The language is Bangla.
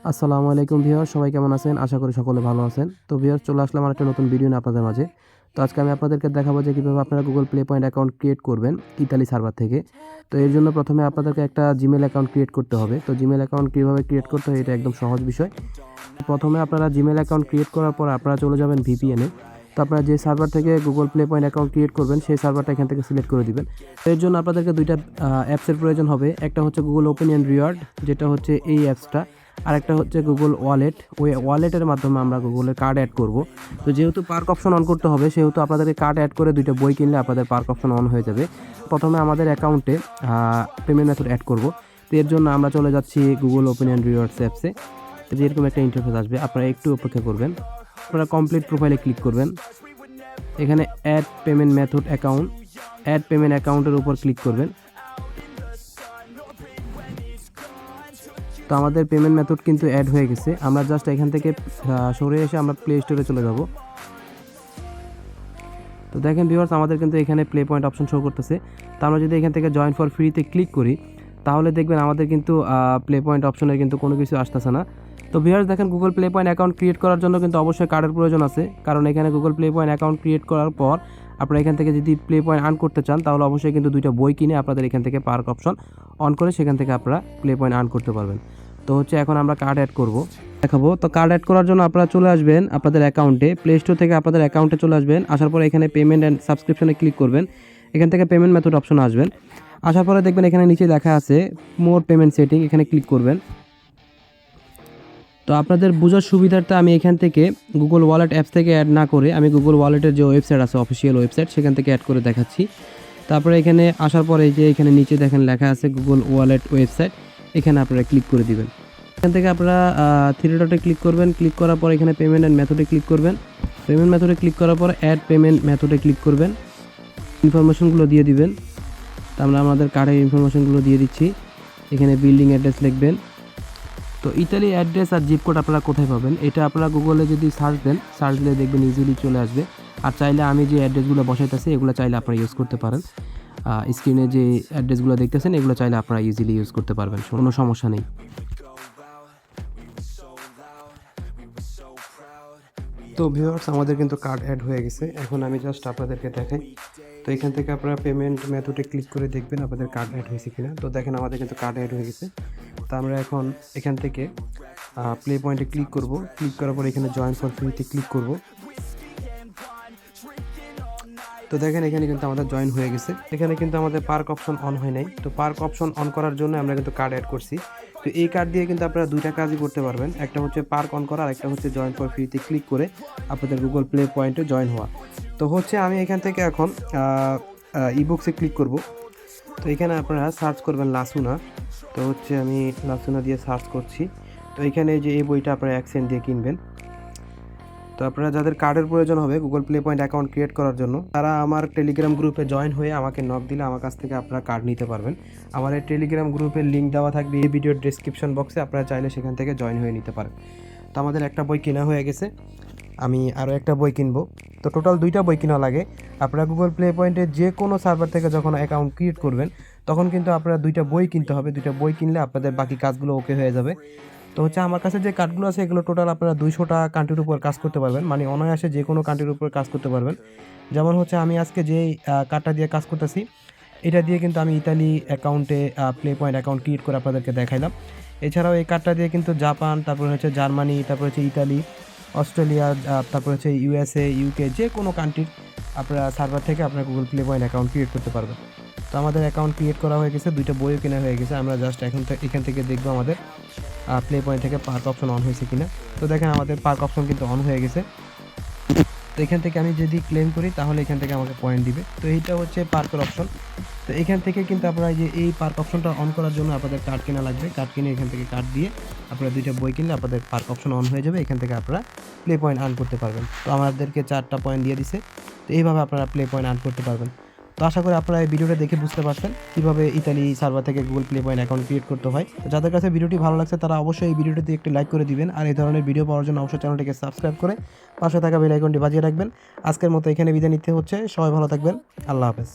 আসসালামু আলাইকুম ভিউয়ার, সবাই কেমন আছেন? আশা করি সকলে ভালো আছেন। তো ভিউয়ার, চলে আসলাম আর একটা নতুন ভিডিও নিয়ে আপনাদের মাঝে। তো আজকে আমি আপনাদেরকে দেখাবো যে কীভাবে আপনারা Google play point account create করবেন ইতালি সার্ভার থেকে। তো এর জন্য প্রথমে আপনাদেরকে একটা জিমেল অ্যাকাউন্ট ক্রিয়েট করতে হবে। তো জিমেল অ্যাকাউন্ট কীভাবে ক্রিয়েট করতে হয় এটা একদম সহজ বিষয়। প্রথমে আপনারা জিমেল অ্যাকাউন্ট ক্রিয়েট করার পর আপনারা চলে যাবেন ভিপিএনে। তো আপনারা যে সার্ভার থেকে Google play point account create করবেন সেই সার্ভারটা এখান থেকে সিলেক্ট করে দিবেন। এর জন্য আপনাদেরকে দুইটা অ্যাপসের প্রয়োজন হবে। একটা হচ্ছে গুগল ওপেন অ্যান্ড রিওয়ার্ড, যেটা হচ্ছে এই অ্যাপসটা। আরেকটা হচ্ছে গুগল ওয়ালেট। ওই ওয়ালেটের মাধ্যমে আমরা গুগলের কার্ড অ্যাড করব। তো যেহেতু পার্ক অপশন অন করতে হবে, সেহেতু আপনাদেরকে কার্ড অ্যাড করে দুইটা বই কিনলে আপনাদের পার্ক অপশন অন হয়ে যাবে। প্রথমে আমাদের অ্যাকাউন্টে পেমেন্ট মেথড অ্যাড করব। তো এর জন্য আমরা চলে যাচ্ছি গুগল ওপেন অ্যান্ড রিওয়ার্ডস অ্যাপসে। যেরকম একটা ইন্টারফেস আসবে, আপনারা একটু অপেক্ষা করবেন। আপনারা কমপ্লিট প্রোফাইলে ক্লিক করবেন। এখানে add payment method account, add payment অ্যাকাউন্টের উপর ক্লিক করবেন। তো আমাদের পেমেন্ট মেথড কিন্তু অ্যাড হয়ে গেছে। আমরা জাস্ট এখান থেকে সরে এসে আমরা প্লে স্টোরে চলে যাব। তো দেখেন ভিউয়ার্স, আমাদের কিন্তু এখানে প্লে পয়েন্ট অপশন শো করতেছে। তো আমরা যদি এখান থেকে জয়েন ফর ফ্রিতে ক্লিক করি, তাহলে দেখবেন আমাদের কিন্তু প্লে পয়েন্ট অপশনে কিন্তু কোনো কিছু আসতেছে না। তো ভিউয়ার্স দেখেন, Google play point account create করার জন্য কিন্তু অবশ্যই কার্ডের প্রয়োজন আছে। কারণ এখানে Google play point account create করার পর আপনারা এখান থেকে যদি প্লে পয়েন্ট আর্ন করতে চান, তাহলে অবশ্যই কিন্তু দুইটা বই কিনে আপনাদের এখান থেকে পার্ক অপশন অন করে সেখান থেকে আপনারা প্লে পয়েন্ট আর্ন করতে পারবেন। তো হচ্ছে এখন আমরা কার্ড অ্যাড করব, দেখাবো। তো কার্ড অ্যাড করার জন্য আপনারা চলে আসবেন আপনাদের অ্যাকাউন্টে, প্লে স্টোর থেকে আপনাদের অ্যাকাউন্টে চলে আসবেন। আসার পরে এখানে পেমেন্ট অ্যান্ড সাবস্ক্রিপশনে ক্লিক করবেন। এখান থেকে পেমেন্ট মেথড অপশন আসবেন। আসার পরে দেখবেন এখানে নিচে লেখা আছে মোর পেমেন্ট সেটিং, এখানে ক্লিক করবেন। তো আপনাদের বোঝার সুবিধার্থে আমি এখান থেকে গুগল ওয়ালেট অ্যাপস থেকে অ্যাড না করে আমি গুগল ওয়ালেটের যে ওয়েবসাইট আছে, অফিসিয়াল ওয়েবসাইট, সেখান থেকে অ্যাড করে দেখাচ্ছি। তারপরে এখানে আসার পরে যে এখানে নিচে দেখেন লেখা আছে গুগল ওয়ালেট ওয়েবসাইট, এখানে আপনারা ক্লিক করে দিবেন। এখান থেকে আপনারা থ্রি ডটে ক্লিক করবেন। ক্লিক করার পর এখানে পেমেন্ট অ্যান্ড মেথডে ক্লিক করবেন। পেমেন্ট মেথডে ক্লিক করার পর অ্যাড পেমেন্ট মেথডে ক্লিক করবেন। ইনফরমেশনগুলো দিয়ে দিবেন। তো আমরা আমাদের কার্ডের ইনফরমেশনগুলো দিয়ে দিচ্ছি। এখানে বিল্ডিং অ্যাড্রেস লিখবেন। তো ইতালি অ্যাড্রেস আর জিপ কোড আপনারা কোথায় পাবেন, এটা আপনারা গুগলে যদি সার্চ দেন, সার্চ দিলে দেখবেন ইজিলি চলে আসবে। আর চাইলে আমি যে অ্যাড্রেসগুলো বসাইতেছি এগুলো চাইলে আপনারা ইউজ করতে পারেন। স্ক্রিনে যে অ্যাড্রেসগুলো দেখতেছেন এগুলো চাইলে আপনারা ইজিলি ইউজ করতে পারবেন, কোনো সমস্যা নেই। তো ভিউয়ার্স, আমাদের কিন্তু কার্ড অ্যাড হয়ে গেছে। এখন আমি জাস্ট আপনাদেরকে দেখাই। তো এখান থেকে আপনারা পেমেন্ট মেথডে ক্লিক করে দেখবেন আপনাদের কার্ড অ্যাড হয়েছে কিনা। তো দেখেন আমাদের কিন্তু কার্ড অ্যাড হয়ে গেছে। তো আমরা এখন এখান থেকে প্লে পয়েন্টে ক্লিক করব। ক্লিক করার পর এখানে জয়েন ফর ফ্রিতে ক্লিক করব। তো দেখেন এখানে কিন্তু আমাদের জয়েন হয়ে গেছে। এখানে কিন্তু আমাদের পার্ক অপশন অন হয় নাই। তো পার্ক অপশন অন করার জন্য আমরা কিন্তু কার্ড অ্যাড করছি। তো এই কার্ড দিয়ে কিন্তু আপনারা দুইটা কাজই করতে পারবেন। একটা হচ্ছে পার্ক অন করা, আর একটা হচ্ছে জয়েন ফর ফ্রিতে ক্লিক করে আপনাদের গুগল প্লে পয়েন্টে জয়েন হওয়া। তো হচ্ছে আমি এখান থেকে এখন ইবুকসে ক্লিক করব। তো এখানে আপনারা সার্চ করবেন লাসুনা। তো হচ্ছে আমি লাসুনা দিয়ে সার্চ করছি। তো এখানে যে এই বইটা আপনারা 1 সেন্ট দিয়ে কিনবেন। তো আপনারা যাদের কার্ডের প্রয়োজন হবে Google play point account create করার জন্য, তারা আমার টেলিগ্রাম গ্রুপে জয়েন হয়ে আমাকে নক দিলে আমার কাছ থেকে আপনারা কার্ড নিতে পারবেন। আমার এই টেলিগ্রাম গ্রুপের লিঙ্ক দেওয়া থাকবে এই ভিডিওর ডেসক্রিপশন বক্সে, আপনারা চাইলে সেখান থেকে জয়েন হয়ে নিতে পারেন। তো আমাদের একটা বই কেনা হয়ে গেছে, আমি আরও একটা বই কিনবো। তো টোটাল দুইটা বই কেনা লাগে। আপনারা গুগল প্লে পয়েন্টে যে কোনো সার্ভার থেকে যখন অ্যাকাউন্ট ক্রিয়েট করবেন, তখন কিন্তু আপনারা দুইটা বই কিনতে হবে। দুইটা বই কিনলে আপনাদের বাকি কাজগুলো ওকে হয়ে যাবে। তো হচ্ছে আমার কাছে যে কার্ডগুলো আছে এগুলো টোটাল আপনারা 200টা কান্ট্রির উপর কাজ করতে পারবেন, মানে অনায়াসে যে কোনো কান্ট্রির উপর কাজ করতে পারবেন। যেমন হচ্ছে আমি আজকে যেই কার্ডটা দিয়ে কাজ করতেছি, এটা দিয়ে কিন্তু আমি ইতালি অ্যাকাউন্টে প্লে পয়েন্ট অ্যাকাউন্ট ক্রিয়েট করে আপনাদেরকে দেখাইলাম। এছাড়াও এই কার্ডটা দিয়ে কিন্তু জাপান, তারপর হচ্ছে জার্মানি, তারপর হচ্ছে ইতালি, অস্ট্রেলিয়া, তারপর হচ্ছে ইউএসএ, ইউকে, যে কোনো কান্ট্রির আপনারা সার্ভার থেকে আপনার Google play point account create করতে পারবেন। তো আমাদের অ্যাকাউন্ট ক্রিয়েট করা হয়ে গেছে, দুইটা বইও কেনা হয়ে গেছে। আমরা জাস্ট এখান থেকে দেখবো আমাদের প্লে পয়েন্ট থেকে পার্ক অপশন অন হয়েছে কিনা। তো দেখেন আমাদের পার্ক অপশন কিন্তু অন হয়ে গেছে। তো এখান থেকে আমি যদি ক্লেম করি তাহলে এখান থেকে আমাকে পয়েন্ট দিবে। তো এইটা হচ্ছে পার্কের অপশন। তো এখান থেকে কিন্তু আপনারা যে এই পার্ক অপশনটা অন করার জন্য আপনাদের কার্ড কেনা লাগবে। কার্ড কিনে এখান থেকে কার্ড দিয়ে আপনারা দুইটা বই কিনলে আপনাদের পার্ক অপশন অন হয়ে যাবে। এখান থেকে আপনারা প্লে পয়েন্ট আর্ন করতে পারবেন। তো আমাদেরকে 4টা পয়েন্ট দিয়ে দিছে। তো এইভাবে আপনারা প্লে পয়েন্ট আর্ন করতে পারবেন। তো আশা করি আপনারা এই ভিডিওটা দেখে বুঝতে পারছেন কীভাবে ইতালি সার্ভার থেকে Google play point account create করতে হয়। তো যাদের কাছে ভিডিওটি ভালো লাগছে তারা অবশ্যই এই ভিডিওটিতে একটি লাইক করে দিবেন, আর এই ধরনের ভিডিও পাওয়ার জন্য অবশ্যই চ্যানেলটিকে সাবস্ক্রাইব করে পাশে থাকা বেল আইকনটি বাজিয়ে রাখবেন। আজকের মতো এখানে বিদায় নিতে হচ্ছে। সবাই ভালো থাকবেন। আল্লাহ হাফেজ।